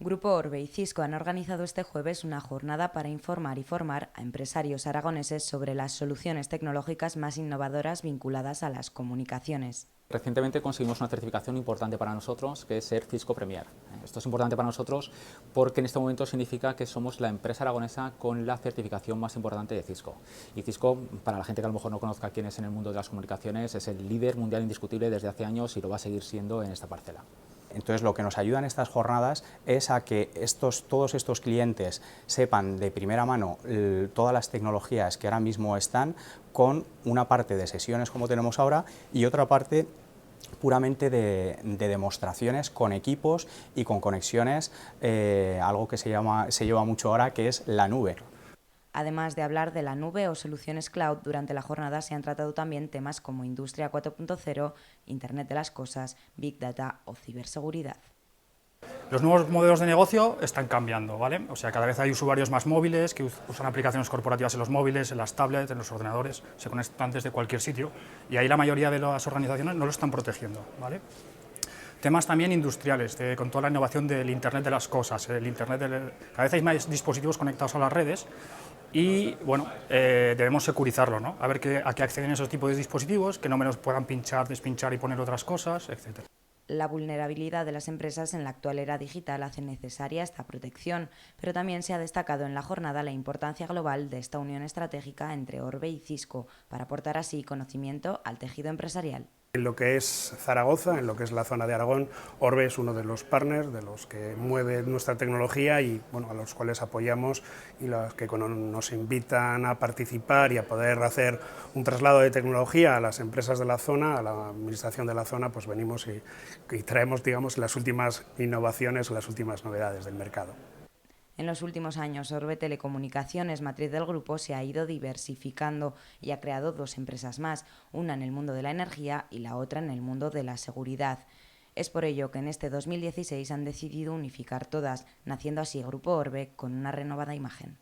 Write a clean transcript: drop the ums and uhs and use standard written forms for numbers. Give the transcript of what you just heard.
Grupo Orbe y Cisco han organizado este jueves una jornada para informar y formar a empresarios aragoneses sobre las soluciones tecnológicas más innovadoras vinculadas a las comunicaciones. Recientemente conseguimos una certificación importante para nosotros, que es ser Cisco Premier. Esto es importante para nosotros porque en este momento significa que somos la empresa aragonesa con la certificación más importante de Cisco. Y Cisco, para la gente que a lo mejor no conozca quién es en el mundo de las comunicaciones, es el líder mundial indiscutible desde hace años y lo va a seguir siendo en esta parcela. Entonces, lo que nos ayuda en estas jornadas es a que todos estos clientes sepan de primera mano todas las tecnologías que ahora mismo están, con una parte de sesiones como tenemos ahora y otra parte puramente de demostraciones con equipos y con conexiones, algo que se lleva mucho ahora, que es la nube. Además de hablar de la nube o soluciones cloud, durante la jornada se han tratado también temas como Industria 4.0, Internet de las Cosas, Big Data o ciberseguridad. Los nuevos modelos de negocio están cambiando, ¿vale? O sea, cada vez hay usuarios más móviles que usan aplicaciones corporativas en los móviles, en las tablets, en los ordenadores, se conectan desde cualquier sitio y ahí la mayoría de las organizaciones no lo están protegiendo, ¿vale? Temas también industriales, con toda la innovación del Internet de las Cosas, cada vez hay más dispositivos conectados a las redes y, bueno, debemos securizarlo, ¿no? A ver a qué acceden esos tipos de dispositivos, que no menos puedan pinchar, despinchar y poner otras cosas, etc. La vulnerabilidad de las empresas en la actual era digital hace necesaria esta protección, pero también se ha destacado en la jornada la importancia global de esta unión estratégica entre Orbe y Cisco para aportar así conocimiento al tejido empresarial. En lo que es Zaragoza, en lo que es la zona de Aragón, Orbe es uno de los partners, de los que mueve nuestra tecnología y bueno, a los cuales apoyamos y los que nos invitan a participar y a poder hacer un traslado de tecnología a las empresas de la zona, a la administración de la zona, pues venimos y traemos, digamos, las últimas innovaciones, las últimas novedades del mercado. En los últimos años, Orbe Telecomunicaciones, matriz del grupo, se ha ido diversificando y ha creado dos empresas más, una en el mundo de la energía y la otra en el mundo de la seguridad. Es por ello que en este 2016 han decidido unificar todas, naciendo así Grupo Orbe con una renovada imagen.